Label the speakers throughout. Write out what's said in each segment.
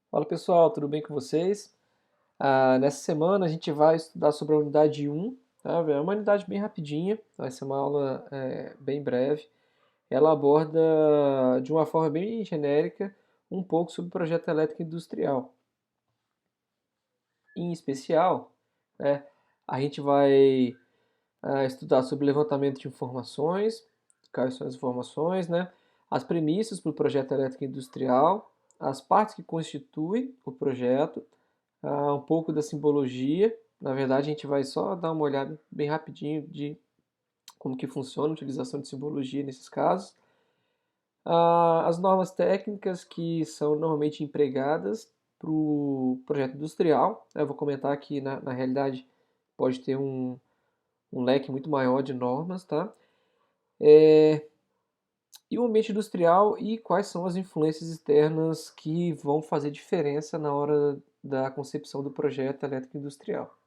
Speaker 1: Fala pessoal, tudo bem com vocês? Nessa semana a gente vai estudar sobre a unidade 1, tá? É uma unidade bem rapidinha, vai ser uma aula bem breve. Ela aborda de uma forma bem genérica um pouco sobre o projeto elétrico industrial. Em especial, né, a gente vai estudar sobre levantamento de informações, quais são as informações, né? As premissas para o projeto elétrico industrial, as partes que constituem o projeto, um pouco da simbologia. Na verdade, a gente vai só dar uma olhada bem rapidinho de como que funciona a utilização de simbologia nesses casos. As normas técnicas que são normalmente empregadas para o projeto industrial. Eu vou comentar que, na realidade, pode ter um leque muito maior de normas, tá? E o ambiente industrial e quais são as influências externas que vão fazer diferença na hora da concepção do projeto elétrico industrial.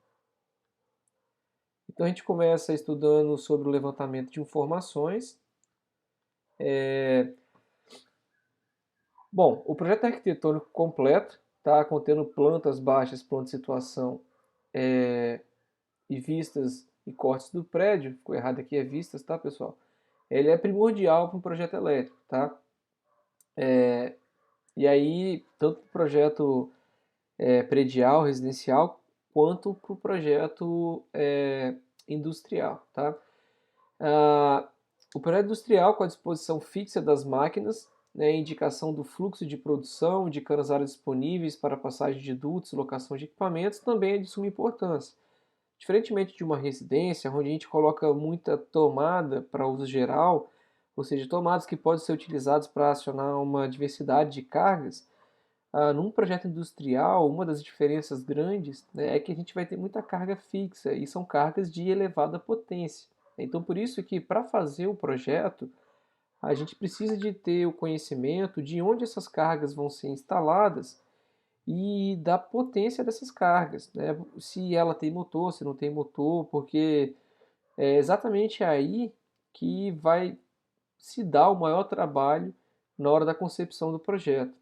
Speaker 1: Então a gente começa estudando sobre o levantamento de informações. Bom, o projeto arquitetônico completo, tá, contendo plantas baixas, plano de situação e vistas e cortes do prédio, ficou errado aqui, é vistas, tá pessoal? Ele é primordial para um projeto elétrico, tá? E aí, tanto para o projeto predial, residencial, quanto para o projeto industrial, tá? Ah, o projeto industrial, com a disposição fixa das máquinas, né, indicação do fluxo de produção, indicando as áreas disponíveis para passagem de dutos, locação de equipamentos, também é de suma importância. Diferentemente de uma residência, onde a gente coloca muita tomada para uso geral, ou seja, tomadas que podem ser utilizadas para acionar uma diversidade de cargas, num projeto industrial, uma das diferenças grandes, né, é que a gente vai ter muita carga fixa e são cargas de elevada potência. Então, por isso que para fazer o projeto, a gente precisa de ter o conhecimento de onde essas cargas vão ser instaladas e da potência dessas cargas, né? Se ela tem motor, se não tem motor, porque é exatamente aí que vai se dar o maior trabalho na hora da concepção do projeto.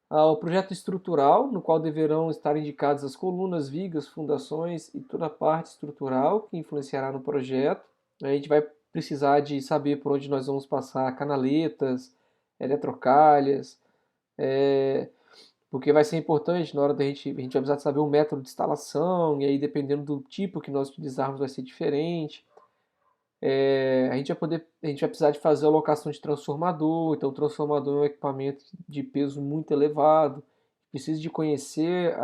Speaker 1: O projeto estrutural, no qual deverão estar indicadas as colunas, vigas, fundações e toda a parte estrutural que influenciará no projeto. A gente vai precisar de saber por onde nós vamos passar canaletas, eletrocalhas, porque vai ser importante na hora da gente, a gente vai precisar de saber o método de instalação, e aí dependendo do tipo que nós utilizarmos vai ser diferente. A gente vai precisar de fazer a alocação de transformador, então o transformador é um equipamento de peso muito elevado, precisa de conhecer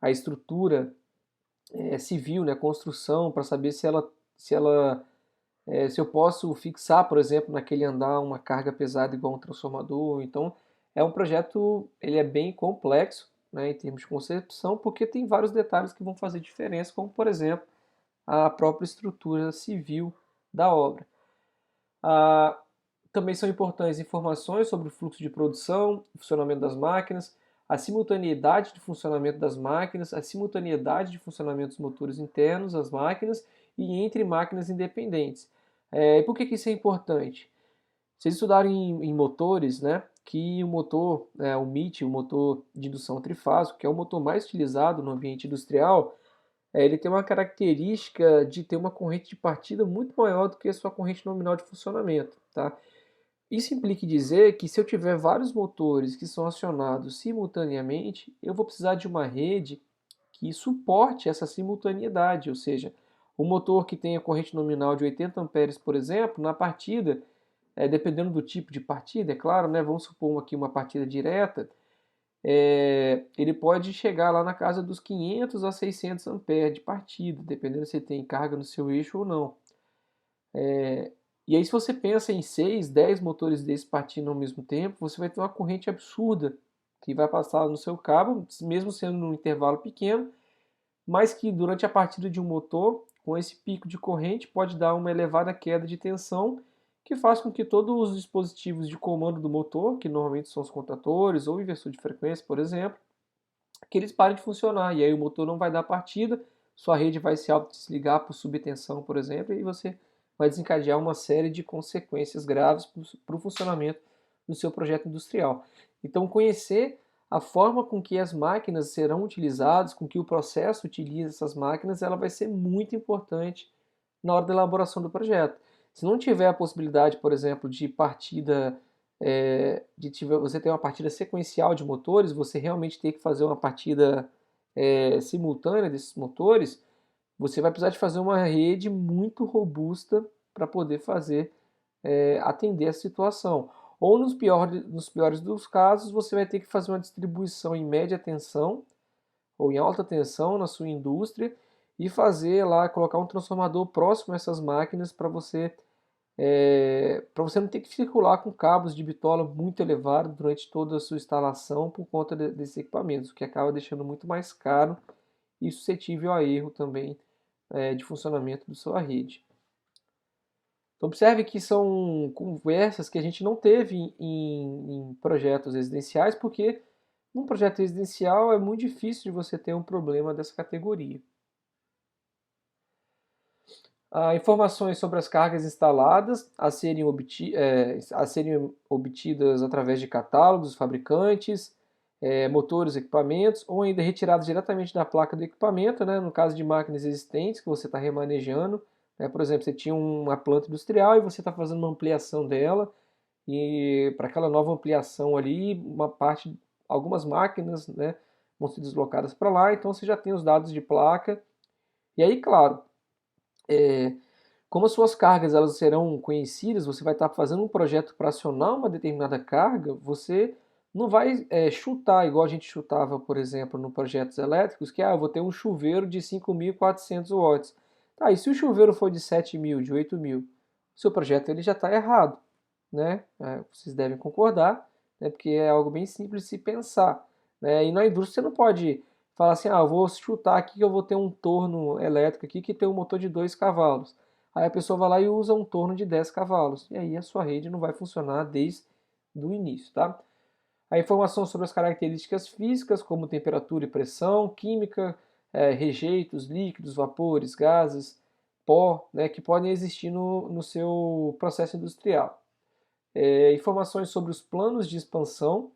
Speaker 1: a estrutura civil, né, a construção, para saber se eu posso fixar, por exemplo, naquele andar uma carga pesada igual um transformador. Então é um projeto, ele é bem complexo, né, em termos de concepção, porque tem vários detalhes que vão fazer diferença, como por exemplo a própria estrutura civil da obra. Ah, Também são importantes informações sobre o fluxo de produção, o funcionamento das máquinas, a simultaneidade de funcionamento das máquinas, a simultaneidade de funcionamento dos motores internos das máquinas e entre máquinas independentes. E por que isso é importante? Vocês estudaram em motores, né, que o motor, o MIT, o motor de indução trifásico, que é o motor mais utilizado no ambiente industrial, ele tem uma característica de ter uma corrente de partida muito maior do que a sua corrente nominal de funcionamento, tá? Isso implica em dizer que se eu tiver vários motores que são acionados simultaneamente, eu vou precisar de uma rede que suporte essa simultaneidade, ou seja, o motor que tem a corrente nominal de 80 amperes, por exemplo, na partida, dependendo do tipo de partida, é claro, né, vamos supor aqui uma partida direta, ele pode chegar lá na casa dos 500 a 600 amperes de partida, dependendo se tem carga no seu eixo ou não. E aí, se você pensa em 6, 10 motores desses partindo ao mesmo tempo, você vai ter uma corrente absurda que vai passar no seu cabo, mesmo sendo num intervalo pequeno, mas que durante a partida de um motor, com esse pico de corrente, pode dar uma elevada queda de tensão, que faz com que todos os dispositivos de comando do motor, que normalmente são os contatores ou o inversor de frequência, por exemplo, que eles parem de funcionar. E aí o motor não vai dar partida, sua rede vai se auto-desligar por subtensão, por exemplo, e você vai desencadear uma série de consequências graves para o funcionamento do seu projeto industrial. Então, conhecer a forma com que as máquinas serão utilizadas, com que o processo utiliza essas máquinas, ela vai ser muito importante na hora da elaboração do projeto. Se não tiver a possibilidade, por exemplo, de partida, você ter uma partida sequencial de motores, você realmente ter que fazer uma partida simultânea desses motores, você vai precisar de fazer uma rede muito robusta para poder atender a situação. Ou nos piores dos casos, você vai ter que fazer uma distribuição em média tensão ou em alta tensão na sua indústria e fazer lá, colocar um transformador próximo a essas máquinas para você não ter que circular com cabos de bitola muito elevados durante toda a sua instalação por conta desses equipamentos, o que acaba deixando muito mais caro e suscetível a erro também de funcionamento da sua rede. Então observe que são conversas que a gente não teve em projetos residenciais, porque num projeto residencial é muito difícil de você ter um problema dessa categoria. Informações sobre as cargas instaladas a serem obtidas através de catálogos dos fabricantes, motores, equipamentos, ou ainda retiradas diretamente da placa do equipamento, né, no caso de máquinas existentes que você está remanejando. Né, por exemplo, você tinha uma planta industrial e você está fazendo uma ampliação dela, e para aquela nova ampliação ali, algumas máquinas, né, vão ser deslocadas para lá, então você já tem os dados de placa. E aí, claro, como as suas cargas elas serão conhecidas, você vai estar fazendo um projeto para acionar uma determinada carga, você não vai chutar igual a gente chutava, por exemplo, no projetos elétricos, que eu vou ter um chuveiro de 5.400 watts. Tá, e se o chuveiro for de 7.000, de 8.000, o seu projeto ele já está errado, né? Vocês devem concordar, né? Porque é algo bem simples de se pensar, né? E na indústria você não pode falar assim, eu vou chutar aqui que eu vou ter um torno elétrico aqui que tem um motor de 2 cavalos. Aí a pessoa vai lá e usa um torno de 10 cavalos. E aí a sua rede não vai funcionar desde o início, tá? A informação sobre as características físicas, como temperatura e pressão, química, rejeitos, líquidos, vapores, gases, pó, né, que podem existir no seu processo industrial. Informações sobre os planos de expansão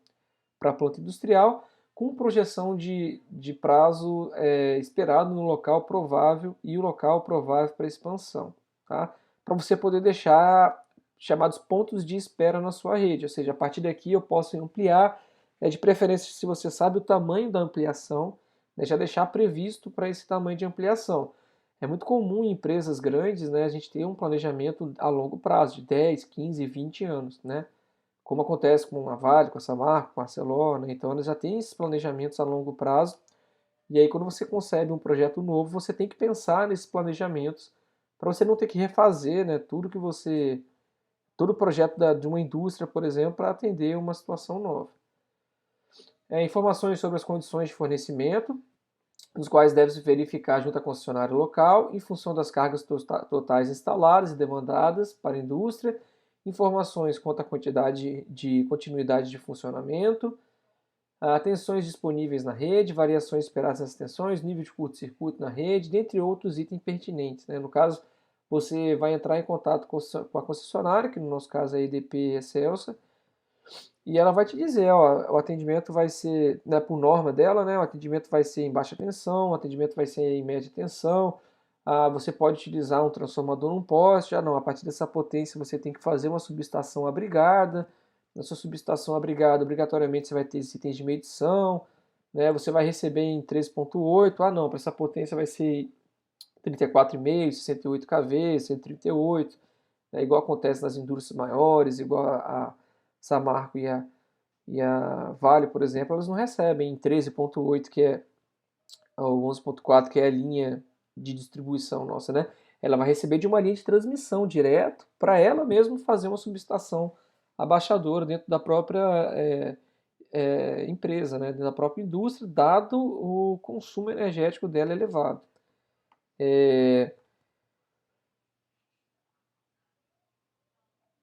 Speaker 1: para a planta industrial, com projeção de prazo esperado no local provável e o local provável para expansão, tá? Para você poder deixar chamados pontos de espera na sua rede, ou seja, a partir daqui eu posso ampliar, de preferência se você sabe o tamanho da ampliação, né, já deixar previsto para esse tamanho de ampliação. É muito comum em empresas grandes, né, a gente ter um planejamento a longo prazo, de 10, 15, 20 anos, né? Como acontece com a Vale, com a Samarco, com a Arcelor, né? Então elas já têm esses planejamentos a longo prazo. E aí quando você concebe um projeto novo, você tem que pensar nesses planejamentos para você não ter que refazer, né, todo o projeto de uma indústria, por exemplo, para atender uma situação nova. Informações sobre as condições de fornecimento, os quais deve-se verificar junto à concessionária local, em função das cargas totais instaladas e demandadas para a indústria, informações quanto à quantidade de continuidade de funcionamento, tensões disponíveis na rede, variações esperadas nas tensões, nível de curto-circuito na rede, dentre outros itens pertinentes, né? No caso, você vai entrar em contato com a concessionária, que no nosso caso é a EDP e a Celsa, e ela vai te dizer, ó, o atendimento vai ser, né, por norma dela, né, o atendimento vai ser em baixa tensão, o atendimento vai ser em média tensão, você pode utilizar um transformador num poste, não, a partir dessa potência você tem que fazer uma subestação abrigada, na sua subestação abrigada, obrigatoriamente você vai ter esses itens de medição, né, você vai receber em 13.8, não, para essa potência vai ser 34,5, 68 kV, 138, né, igual acontece nas indústrias maiores, igual a Samarco e a Vale, por exemplo, elas não recebem em 13.8, que é ou 11.4, que é a linha de distribuição nossa, né? Ela vai receber de uma linha de transmissão direto para ela mesma fazer uma subestação abaixadora dentro da própria empresa, né? Dentro da própria indústria, dado o consumo energético dela elevado.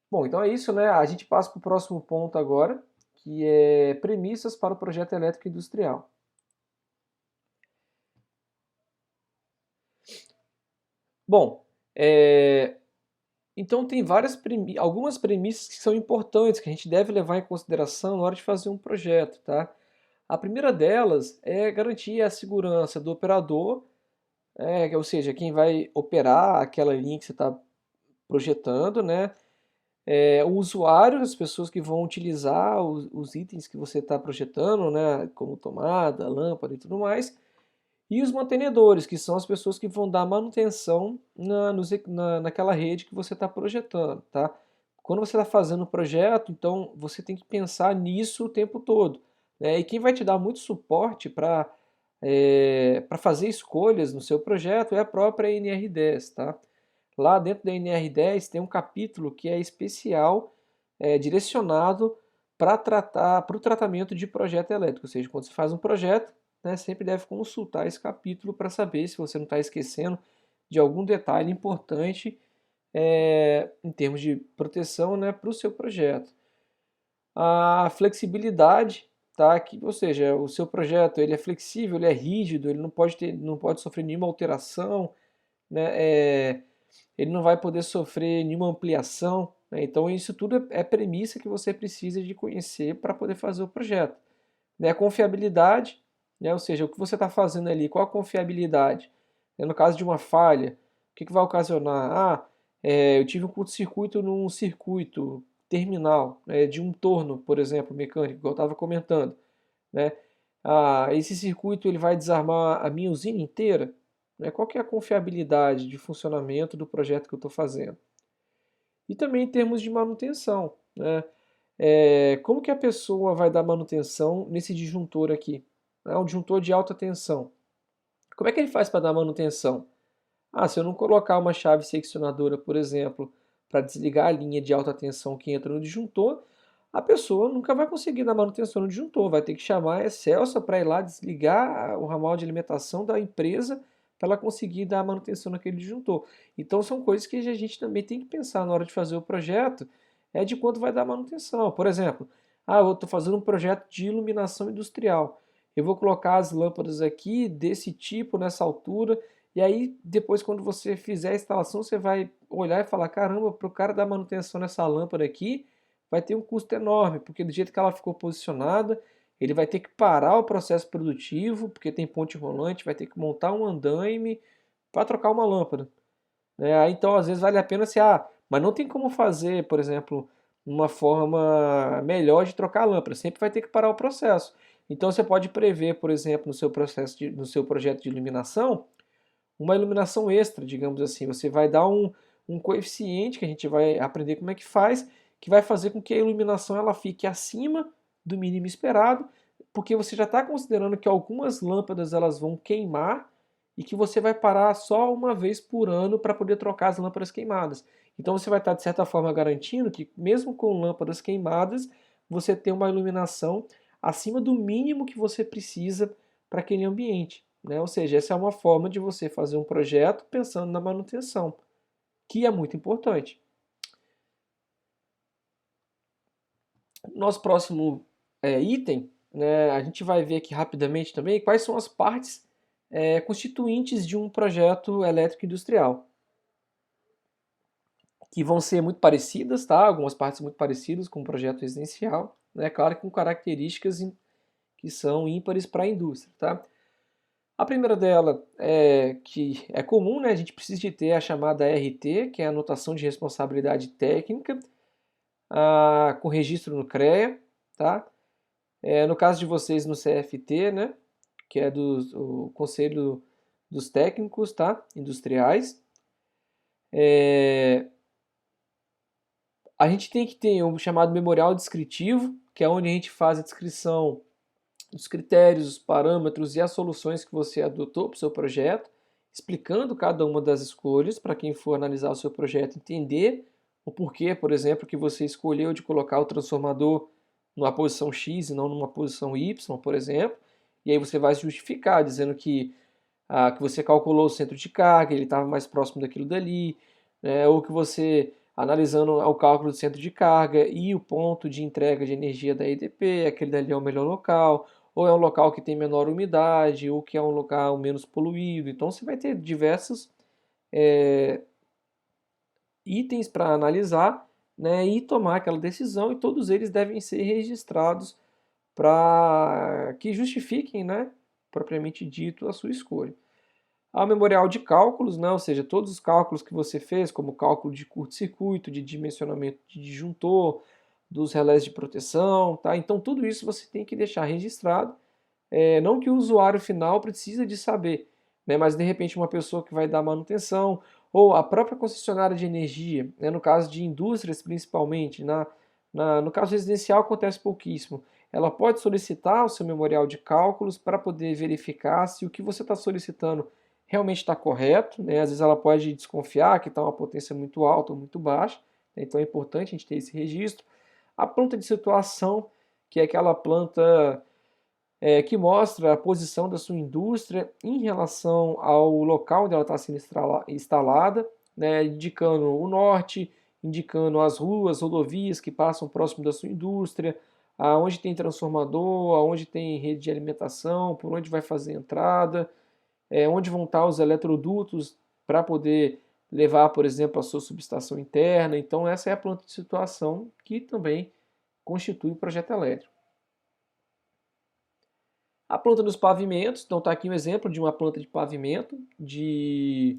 Speaker 1: Bom, então é isso, né? A gente passa para o próximo ponto agora, que é premissas para o projeto elétrico industrial. Bom, então tem algumas premissas que são importantes, que a gente deve levar em consideração na hora de fazer um projeto, tá? A primeira delas é garantir a segurança do operador, ou seja, quem vai operar aquela linha que você está projetando, né? O usuário, as pessoas que vão utilizar os itens que você está projetando, né? Como tomada, lâmpada e tudo mais. E os mantenedores, que são as pessoas que vão dar manutenção naquela rede que você está projetando, tá? Quando você está fazendo o projeto, então você tem que pensar nisso o tempo todo, né? E quem vai te dar muito suporte para fazer escolhas no seu projeto é a própria NR10, tá? Lá dentro da NR10 tem um capítulo que é especial, direcionado para o tratamento de projeto elétrico, ou seja, quando você faz um projeto, né, sempre deve consultar esse capítulo para saber se você não está esquecendo de algum detalhe importante em termos de proteção, né, para o seu projeto. A flexibilidade, tá? Ou seja, o seu projeto ele é flexível, ele é rígido, ele não pode sofrer nenhuma alteração, né? Ele não vai poder sofrer nenhuma ampliação, né? Então isso tudo é premissa que você precisa de conhecer para poder fazer o projeto, né? A confiabilidade, né? Ou seja, o que você está fazendo ali, qual a confiabilidade? No caso de uma falha, o que vai ocasionar? Eu tive um curto-circuito num circuito terminal, né, de um torno, por exemplo, mecânico, que eu estava comentando, né? Esse circuito ele vai desarmar a minha usina inteira, né? Qual que é a confiabilidade de funcionamento do projeto que eu estou fazendo? E também em termos de manutenção, né? Como que a pessoa vai dar manutenção nesse disjuntor aqui? É um disjuntor de alta tensão. Como é que ele faz para dar manutenção? Se eu não colocar uma chave seccionadora, por exemplo, para desligar a linha de alta tensão que entra no disjuntor, a pessoa nunca vai conseguir dar manutenção no disjuntor, vai ter que chamar a Excelsa para ir lá desligar o ramal de alimentação da empresa para ela conseguir dar manutenção naquele disjuntor. Então são coisas que a gente também tem que pensar na hora de fazer o projeto, de quanto vai dar manutenção. Por exemplo, eu estou fazendo um projeto de iluminação industrial. Eu vou colocar as lâmpadas aqui desse tipo, nessa altura, e aí depois quando você fizer a instalação, você vai olhar e falar, caramba, para o cara dar manutenção nessa lâmpada aqui, vai ter um custo enorme, porque do jeito que ela ficou posicionada, ele vai ter que parar o processo produtivo, porque tem ponte rolante, vai ter que montar um andaime para trocar uma lâmpada, né? Aí, então, às vezes vale a pena se, mas não tem como fazer, por exemplo, uma forma melhor de trocar a lâmpada, sempre vai ter que parar o processo. Então você pode prever, por exemplo, no seu projeto de iluminação, uma iluminação extra, digamos assim. Você vai dar um coeficiente que a gente vai aprender como é que faz, que vai fazer com que a iluminação ela fique acima do mínimo esperado, porque você já está considerando que algumas lâmpadas elas vão queimar e que você vai parar só uma vez por ano para poder trocar as lâmpadas queimadas. Então você vai estar, de certa forma, garantindo que, mesmo com lâmpadas queimadas, você tem uma iluminação acima do mínimo que você precisa para aquele ambiente, né? Ou seja, essa é uma forma de você fazer um projeto pensando na manutenção, que é muito importante. Nosso próximo item, né, a gente vai ver aqui rapidamente também quais são as partes constituintes de um projeto elétrico industrial, que vão ser muito parecidas, tá? Algumas partes muito parecidas com o projeto residencial, né? Claro, com características que são ímpares para a indústria, tá? A primeira dela é que é comum, né? A gente precisa de ter a chamada RT, que é a anotação de responsabilidade técnica, com registro no CREA, tá? No caso de vocês no CFT, né? Que é o Conselho dos Técnicos, tá? Industriais. A gente tem que ter um chamado memorial descritivo, que é onde a gente faz a descrição dos critérios, os parâmetros e as soluções que você adotou para o seu projeto, explicando cada uma das escolhas para quem for analisar o seu projeto entender o porquê, por exemplo, que você escolheu de colocar o transformador numa posição X e não numa posição Y, por exemplo. E aí você vai justificar dizendo que você calculou o centro de carga, ele estava mais próximo daquilo dali, né? Ou que você, analisando o cálculo do centro de carga e o ponto de entrega de energia da EDP, aquele dali é o melhor local, ou é um local que tem menor umidade, ou que é um local menos poluído. Então você vai ter diversos itens para analisar, né, e tomar aquela decisão, e todos eles devem ser registrados para que justifiquem, né, propriamente dito, a sua escolha. Há o memorial de cálculos, né, ou seja, todos os cálculos que você fez, como cálculo de curto-circuito, de dimensionamento de disjuntor, dos relés de proteção, tá? Então tudo isso você tem que deixar registrado. Não que o usuário final precisa de saber, né, mas de repente uma pessoa que vai dar manutenção, ou a própria concessionária de energia, né, no caso de indústrias principalmente, no caso residencial acontece pouquíssimo, ela pode solicitar o seu memorial de cálculos para poder verificar se o que você está solicitando realmente está correto, né? Às vezes ela pode desconfiar que está uma potência muito alta ou muito baixa, né? Então é importante a gente ter esse registro. A planta de situação, que é aquela planta que mostra a posição da sua indústria em relação ao local onde ela está sendo instalada, né, indicando o norte, indicando as ruas, rodovias que passam próximo da sua indústria, aonde tem transformador, aonde tem rede de alimentação, por onde vai fazer a entrada, onde vão estar os eletrodutos para poder levar, por exemplo, a sua subestação interna. Então essa é a planta de situação que também constitui o projeto elétrico. A planta dos pavimentos, então está aqui um exemplo de uma planta de pavimento de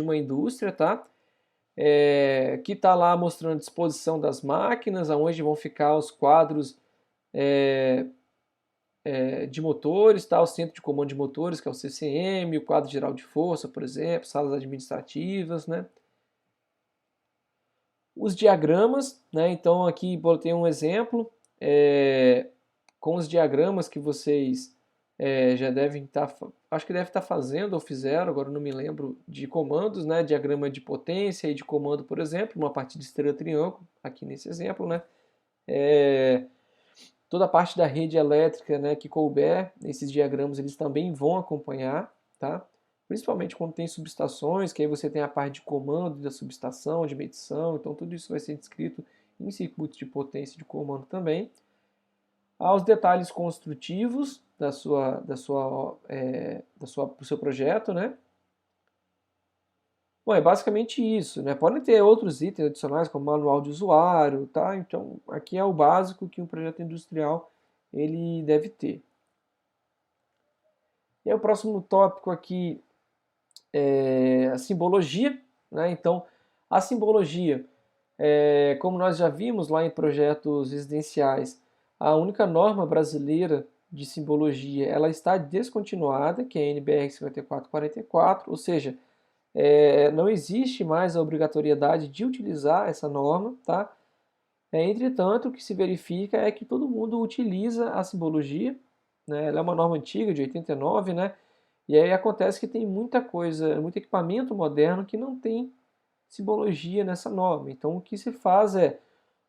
Speaker 1: uma indústria, tá? Que está lá mostrando a disposição das máquinas, aonde vão ficar os quadros de motores, tá? O centro de comando de motores, que é o CCM, o quadro geral de força, por exemplo, salas administrativas, né? Os diagramas, né? Então aqui botei um exemplo com os diagramas que vocês já devem estar, acho que deve estar fazendo ou fizeram, agora não me lembro, de comandos, né? Diagrama de potência e de comando, por exemplo, uma partida estrela triângulo, aqui nesse exemplo, né? Toda a parte da rede elétrica, né, que couber, esses diagramas eles também vão acompanhar, tá? Principalmente quando tem subestações, que aí você tem a parte de comando da subestação, de medição, então tudo isso vai ser descrito em circuitos de potência e de comando também. Aos detalhes construtivos do seu projeto, né? Bom, é basicamente isso, né? Podem ter outros itens adicionais, como manual de usuário, tá? Então, aqui é o básico que um projeto industrial ele deve ter. E aí, o próximo tópico aqui é a simbologia, né? Então, a simbologia, como nós já vimos lá em projetos residenciais, a única norma brasileira de simbologia, ela está descontinuada, que é a NBR 5444, ou seja, não existe mais a obrigatoriedade de utilizar essa norma, tá? Entretanto, o que se verifica é que todo mundo utiliza a simbologia, né? Ela é uma norma antiga, de 89, né? E aí acontece que tem muita coisa, muito equipamento moderno que não tem simbologia nessa norma. Então, o que se faz é,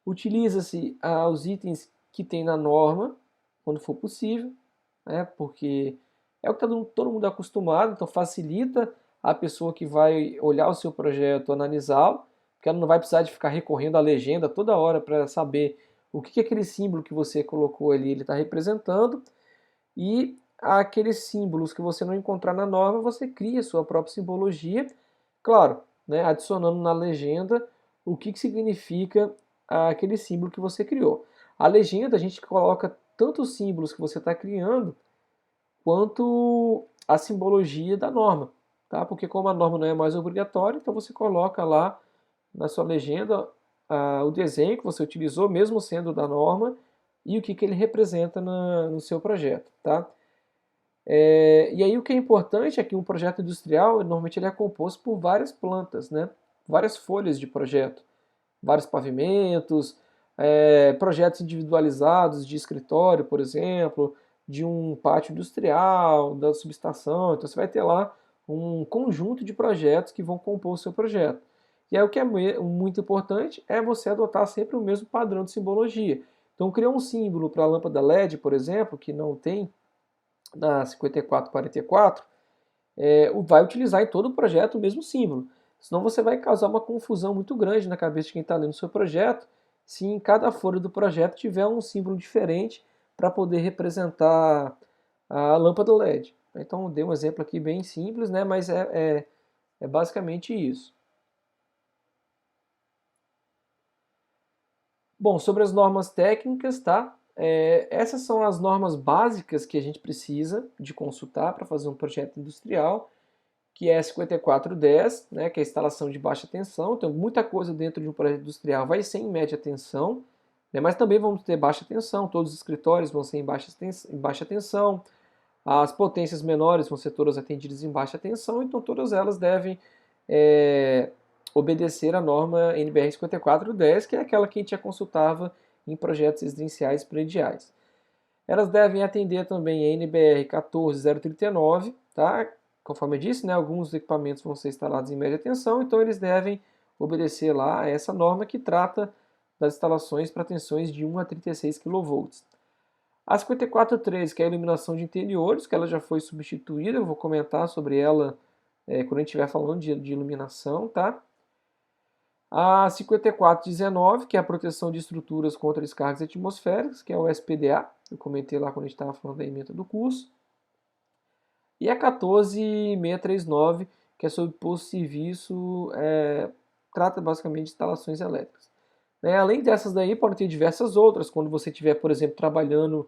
Speaker 1: utiliza-se os itens que tem na norma, quando for possível, né? Porque é o que está todo mundo acostumado, então facilita a pessoa que vai olhar o seu projeto, analisá-lo, porque ela não vai precisar de ficar recorrendo à legenda toda hora para saber o que aquele símbolo que você colocou ali ele está representando, e aqueles símbolos que você não encontrar na norma, você cria a sua própria simbologia, claro, né, adicionando na legenda o que significa aquele símbolo que você criou. A legenda a gente coloca tanto os símbolos que você está criando, quanto a simbologia da norma, tá? Porque como a norma não é mais obrigatória, então você coloca lá na sua legenda o desenho que você utilizou, mesmo sendo da norma, e o que ele representa no seu projeto, tá? E aí o que é importante é que um projeto industrial, normalmente ele é composto por várias plantas, né? Várias folhas de projeto, vários pavimentos, projetos individualizados de escritório, por exemplo, de um pátio industrial, da subestação. Então você vai ter lá um conjunto de projetos que vão compor o seu projeto. E aí o que é muito importante é você adotar sempre o mesmo padrão de simbologia. Então criar um símbolo para a lâmpada LED, por exemplo, que não tem na 5444, vai utilizar em todo o projeto o mesmo símbolo. Senão você vai causar uma confusão muito grande na cabeça de quem está lendo o seu projeto, se em cada folha do projeto tiver um símbolo diferente para poder representar a lâmpada LED. Então dei um exemplo aqui bem simples, né, mas é basicamente isso. Bom, sobre as normas técnicas, tá? essas são as normas básicas que a gente precisa de consultar para fazer um projeto industrial, que é 5410, né, que é a instalação de baixa tensão. Então, muita coisa dentro de um projeto industrial vai ser em média tensão, né, mas também vamos ter baixa tensão, todos os escritórios vão ser em baixa tensão, as potências menores vão ser todas atendidas em baixa tensão, então todas elas devem é, obedecer a norma NBR 5410, que é aquela que a gente já consultava em projetos residenciais prediais. Elas devem atender também a NBR 14039, tá? Conforme eu disse, né, alguns equipamentos vão ser instalados em média tensão, então eles devem obedecer lá a essa norma que trata das instalações para tensões de 1 a 36 kV. A 5413, que é a iluminação de interiores, que ela já foi substituída, eu vou comentar sobre ela quando a gente estiver falando de iluminação, tá? A 5419, que é a proteção de estruturas contra descargas atmosféricas, que é o SPDA, eu comentei lá quando a gente estava falando da ementa do curso. E a 14639, que é sobre posto de serviço, trata basicamente de instalações elétricas. Né? Além dessas daí, podem ter diversas outras, quando você estiver, por exemplo, trabalhando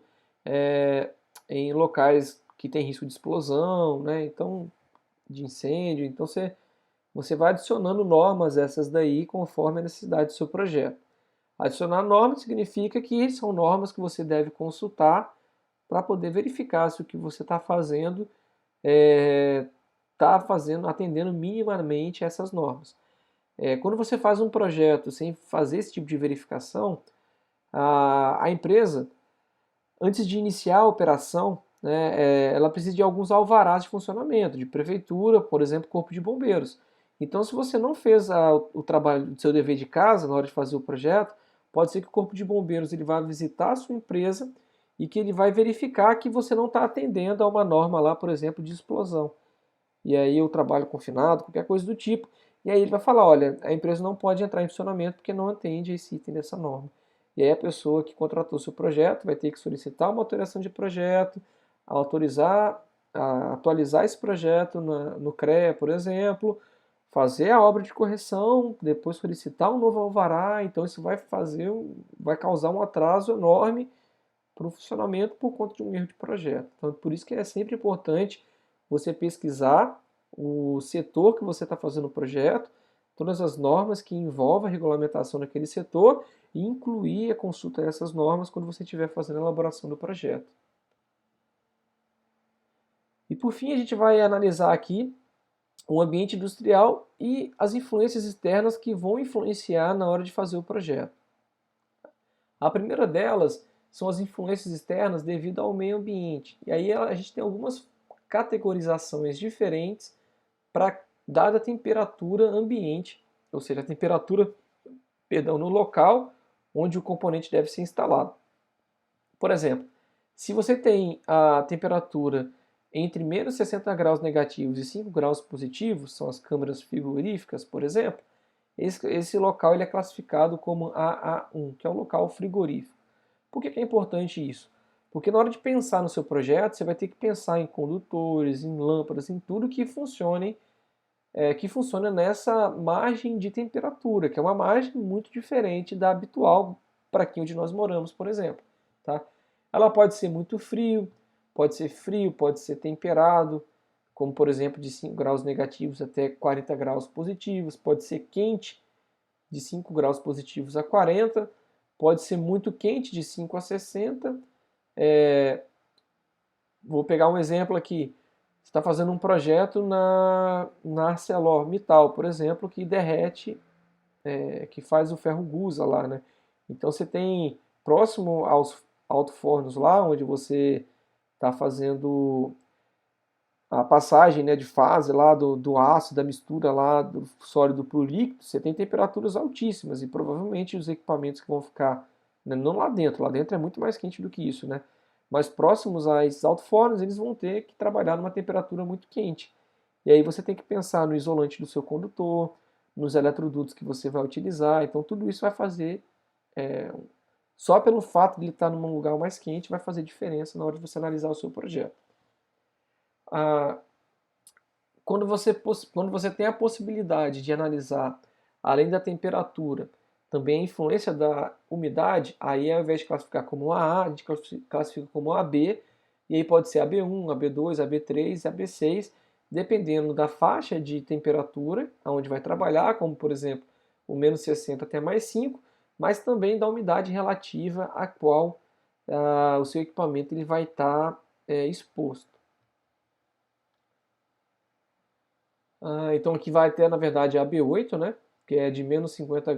Speaker 1: em locais que tem risco de explosão, né? Então, de incêndio, então você vai adicionando normas essas daí conforme a necessidade do seu projeto. Adicionar normas significa que são normas que você deve consultar para poder verificar se o que você está fazendo, atendendo minimamente essas normas. Quando você faz um projeto sem fazer esse tipo de verificação, a empresa, antes de iniciar a operação, né, ela precisa de alguns alvarás de funcionamento, de prefeitura, por exemplo, corpo de bombeiros. Então, se você não fez o trabalho do seu dever de casa na hora de fazer o projeto, pode ser que o corpo de bombeiros ele vá visitar a sua empresa e que ele vai verificar que você não está atendendo a uma norma lá, por exemplo, de explosão. E aí eu trabalho confinado, qualquer coisa do tipo. E aí ele vai falar, olha, a empresa não pode entrar em funcionamento porque não atende esse item dessa norma. E aí a pessoa que contratou seu projeto vai ter que solicitar uma autorização de projeto, autorizar, atualizar esse projeto no CREA, por exemplo, fazer a obra de correção, depois solicitar um novo alvará. Então isso vai causar um atraso enorme para o funcionamento por conta de um erro de projeto. Então por isso que é sempre importante você pesquisar o setor que você está fazendo o projeto, todas as normas que envolvem a regulamentação daquele setor e incluir a consulta dessas normas quando você estiver fazendo a elaboração do projeto. E por fim, a gente vai analisar aqui o ambiente industrial e as influências externas que vão influenciar na hora de fazer o projeto. A primeira delas são as influências externas devido ao meio ambiente. E aí a gente tem algumas categorizações diferentes para dada temperatura ambiente, ou seja, a temperatura, perdão, no local onde o componente deve ser instalado. Por exemplo, se você tem a temperatura entre menos 60 graus negativos e 5 graus positivos, são as câmaras frigoríficas, por exemplo, esse local ele é classificado como AA1, que é o local frigorífico. Por que é importante isso? Porque na hora de pensar no seu projeto, você vai ter que pensar em condutores, em lâmpadas, em tudo que que funciona nessa margem de temperatura, que é uma margem muito diferente da habitual para aqui onde nós moramos, por exemplo. Tá? Ela pode ser muito frio, pode ser temperado, como por exemplo de 5 graus negativos até 40 graus positivos, pode ser quente de 5 graus positivos a 40, pode ser muito quente de 5 a 60. Vou pegar um exemplo aqui. Você está fazendo um projeto na ArcelorMittal, por exemplo, que derrete, que faz o ferro gusa lá, né? Então você tem próximo aos alto-fornos lá, onde você está fazendo a passagem, né, de fase lá do aço, da mistura lá do sólido para o líquido, você tem temperaturas altíssimas e provavelmente os equipamentos que vão ficar, né, não lá dentro é muito mais quente do que isso, né? Mas próximos a esses alto-fornos, eles vão ter que trabalhar numa temperatura muito quente. E aí você tem que pensar no isolante do seu condutor, nos eletrodutos que você vai utilizar. Então tudo isso vai fazer, só pelo fato de ele estar num lugar mais quente, vai fazer diferença na hora de você analisar o seu projeto. Ah, quando você tem a possibilidade de analisar, além da temperatura, também a influência da umidade, aí ao invés de classificar como AA, a gente classifica como AB, e aí pode ser AB1, AB2, AB3, AB6, dependendo da faixa de temperatura aonde vai trabalhar, como por exemplo o -60 até +5, mas também da umidade relativa a qual o seu equipamento ele vai estar exposto. Então aqui vai ter, na verdade, a AB8, né? Que é de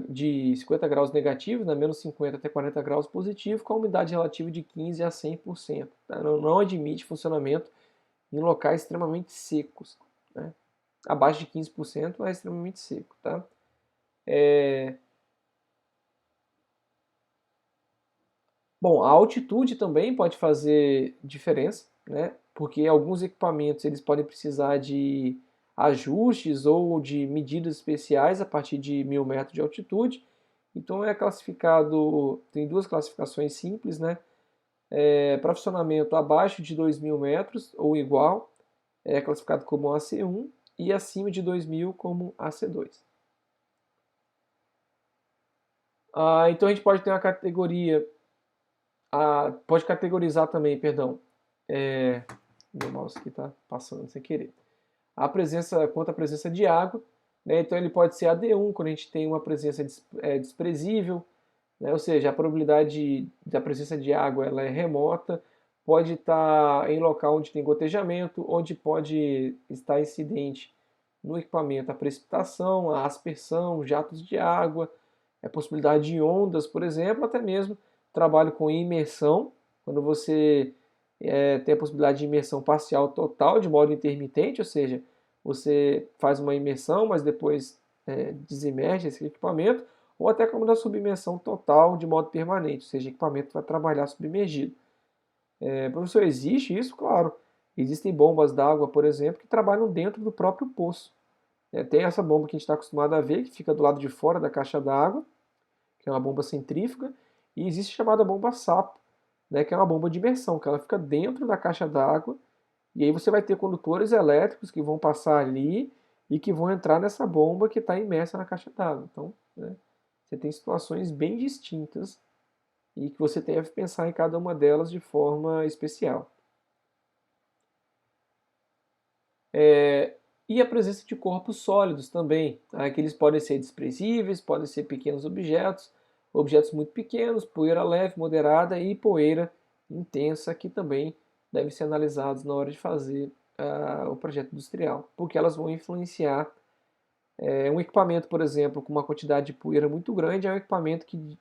Speaker 1: de 50 graus negativo, né? -50 até 40 graus positivo, com a umidade relativa de 15 a 100%. Tá? Não admite funcionamento em locais extremamente secos. Né? Abaixo de 15% é extremamente seco. Tá? Bom, a altitude também pode fazer diferença, né? Porque alguns equipamentos eles podem precisar de ajustes ou de medidas especiais a partir de 1.000 metros de altitude. Então é classificado, tem duas classificações simples, né? Para funcionamento abaixo de 2.000 metros ou igual é classificado como AC1 e acima de 2.000 como AC2. Então a gente pode ter uma categoria, pode categorizar também, perdão, meu mouse aqui está passando sem querer. Quanto à presença de água, né? Então ele pode ser AD1 quando a gente tem uma presença desprezível, né? Ou seja, a probabilidade da presença de água ela é remota, pode estar em local onde tem gotejamento, onde pode estar incidente no equipamento a precipitação, a aspersão, jatos de água, a possibilidade de ondas, por exemplo, até mesmo trabalho com imersão, quando você tem a possibilidade de imersão parcial total de modo intermitente, ou seja, você faz uma imersão, mas depois desimerge esse equipamento, ou até como da submersão total de modo permanente, ou seja, o equipamento vai trabalhar submergido. Professor, existe isso? Claro. Existem bombas d'água, por exemplo, que trabalham dentro do próprio poço. Tem essa bomba que a gente está acostumado a ver, que fica do lado de fora da caixa d'água, que é uma bomba centrífuga, e existe a chamada bomba sapo, né, que é uma bomba de imersão, que ela fica dentro da caixa d'água, e aí você vai ter condutores elétricos que vão passar ali e que vão entrar nessa bomba que está imersa na caixa d'água. Então, né, você tem situações bem distintas e que você deve pensar em cada uma delas de forma especial. E a presença de corpos sólidos também, tá? Que eles podem ser desprezíveis, podem ser pequenos objetos, objetos muito pequenos, poeira leve, moderada e poeira intensa, que também devem ser analisados na hora de fazer o projeto industrial, porque elas vão influenciar. Um equipamento, por exemplo, com uma quantidade de poeira muito grande, é um equipamento que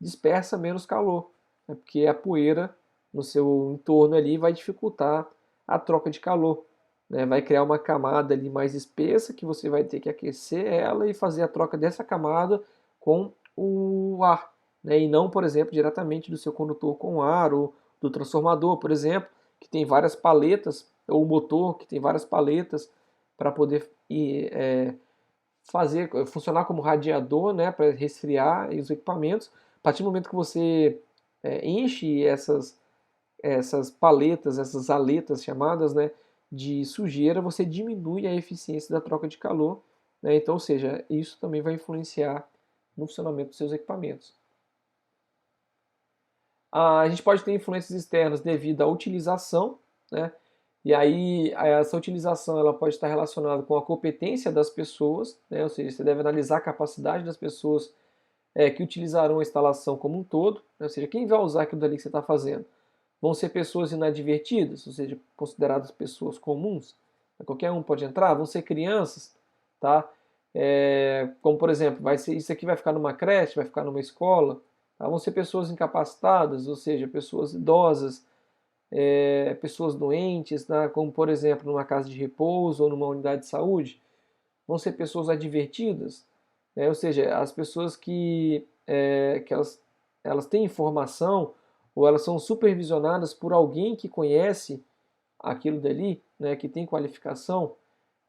Speaker 1: dispersa menos calor, né? Porque a poeira no seu entorno ali vai dificultar a troca de calor, né? Vai criar uma camada ali mais espessa que você vai ter que aquecer ela e fazer a troca dessa camada com o ar, né? E não, por exemplo, diretamente do seu condutor com ar ou do transformador, por exemplo, que tem várias paletas, ou o motor que tem várias paletas para poder fazer funcionar como radiador, né, para resfriar os equipamentos. A partir do momento que você enche essas paletas, essas aletas chamadas, né, de sujeira, você diminui a eficiência da troca de calor, né? Então, ou seja, isso também vai influenciar no funcionamento dos seus equipamentos. A gente pode ter influências externas devido à utilização, né? E aí essa utilização ela pode estar relacionada com a competência das pessoas, né? Ou seja, você deve analisar a capacidade das pessoas que utilizarão a instalação como um todo, né? Ou seja, quem vai usar aquilo dali que você está fazendo? Vão ser pessoas inadvertidas, ou seja, consideradas pessoas comuns, qualquer um pode entrar, vão ser crianças, tá? Como por exemplo, isso aqui vai ficar numa creche, vai ficar numa escola, tá? Vão ser pessoas incapacitadas, ou seja, pessoas idosas, pessoas doentes, tá? Como por exemplo numa casa de repouso ou numa unidade de saúde, vão ser pessoas advertidas, né? Ou seja, as pessoas que elas têm informação ou elas são supervisionadas por alguém que conhece aquilo dali, né, que tem qualificação,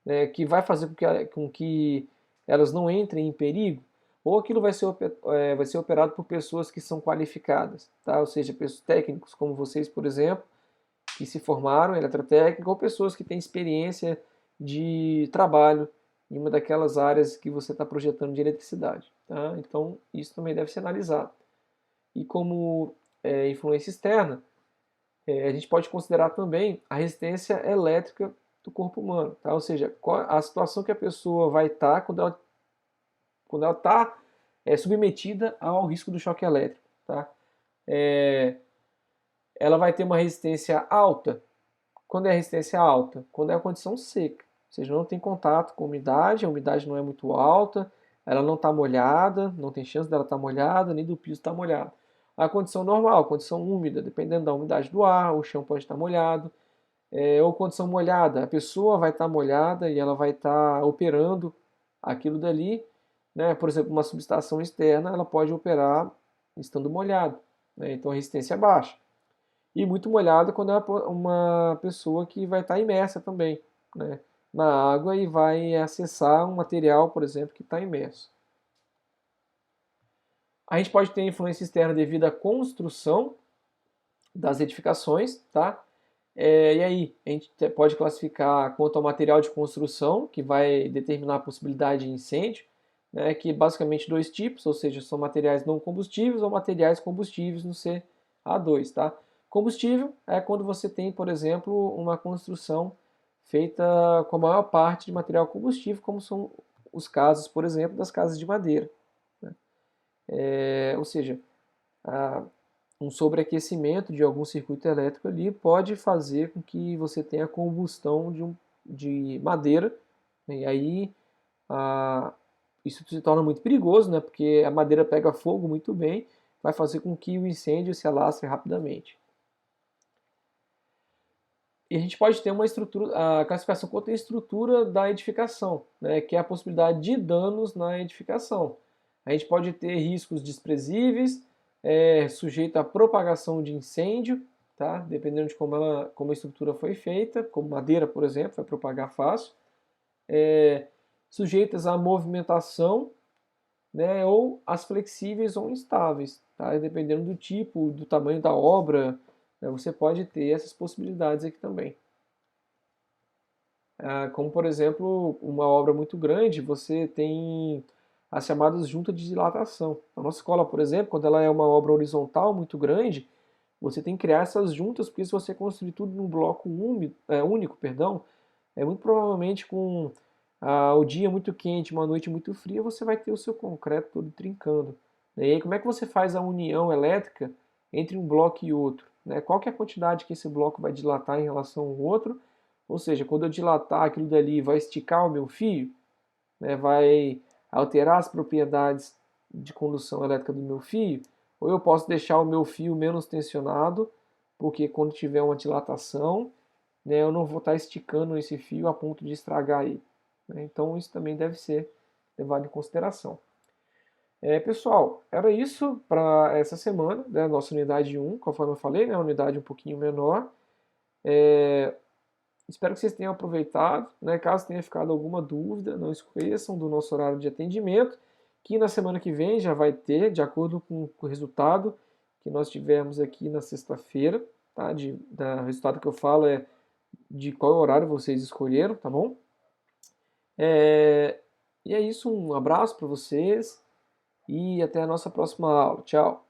Speaker 1: né, que vai fazer com que elas não entrem em perigo, ou aquilo vai ser operado por pessoas que são qualificadas, tá? Ou seja, pessoas técnicos como vocês, por exemplo, que se formaram em eletrotécnica, ou pessoas que têm experiência de trabalho em uma daquelas áreas que você está projetando de eletricidade. tá? Então isso também deve ser analisado. E como influência externa, a gente pode considerar também a resistência elétrica do corpo humano, tá? Ou seja, qual a situação que a pessoa vai estar quando ela está submetida ao risco do choque elétrico, tá? É, ela vai ter uma resistência alta. Quando é a resistência alta? Quando é a condição seca, ou seja, não tem contato com umidade, a umidade não é muito alta, ela não está molhada, não tem chance dela estar molhada, nem do piso estar molhado. A condição normal, a condição úmida, dependendo da umidade do ar, o chão pode estar molhado, ou condição molhada, a pessoa vai estar molhada e ela vai estar operando aquilo dali, né? Por exemplo, uma subestação externa, ela pode operar estando molhado, né? Então a resistência é baixa. E muito molhado quando é uma pessoa que vai estar imersa também, né, na água e vai acessar um material, por exemplo, que está imerso. A gente pode ter influência externa devido à construção das edificações, tá? E aí, a gente pode classificar quanto ao material de construção, que vai determinar a possibilidade de incêndio, né, que é basicamente dois tipos, ou seja, são materiais não combustíveis ou materiais combustíveis no CA2, tá? Combustível é quando você tem, por exemplo, uma construção feita com a maior parte de material combustível, como são os casos, por exemplo, das casas de madeira, né? Ou seja, um sobreaquecimento de algum circuito elétrico ali pode fazer com que você tenha combustão de madeira, né? E aí a, isso se torna muito perigoso, né? Porque a madeira pega fogo muito bem, vai fazer com que o incêndio se alastre rapidamente. E a gente pode ter uma estrutura, a classificação quanto à estrutura da edificação, né? Que é a possibilidade de danos na edificação. A gente pode ter riscos desprezíveis, sujeito à propagação de incêndio, tá? Dependendo de como a estrutura foi feita, como madeira, por exemplo, vai propagar fácil. Sujeitas à movimentação, né? Ou as flexíveis ou instáveis, tá? Dependendo do tipo, do tamanho da obra, né? Você pode ter essas possibilidades aqui também. Como, por exemplo, uma obra muito grande, você tem as chamadas juntas de dilatação. Na nossa escola, por exemplo, quando ela é uma obra horizontal muito grande, você tem que criar essas juntas, porque se você construir tudo num bloco único, perdão, muito provavelmente com o dia muito quente, uma noite muito fria, você vai ter o seu concreto todo trincando. E aí, como é que você faz a união elétrica entre um bloco e outro, né? Qual que é a quantidade que esse bloco vai dilatar em relação ao outro? Ou seja, quando eu dilatar aquilo dali, vai esticar o meu fio, né? Vai alterar as propriedades de condução elétrica do meu fio, ou eu posso deixar o meu fio menos tensionado, porque quando tiver uma dilatação, né, eu não vou estar esticando esse fio a ponto de estragar ele, né? Então isso também deve ser levado em consideração. Pessoal, era isso para essa semana, né, nossa unidade 1, conforme eu falei, né, uma unidade um pouquinho menor. Espero que vocês tenham aproveitado, né? Caso tenha ficado alguma dúvida, não esqueçam do nosso horário de atendimento, que na semana que vem já vai ter, de acordo com o resultado que nós tivemos aqui na sexta-feira, tá? O resultado que eu falo é de qual horário vocês escolheram, tá bom? E é isso, um abraço para vocês e até a nossa próxima aula. Tchau!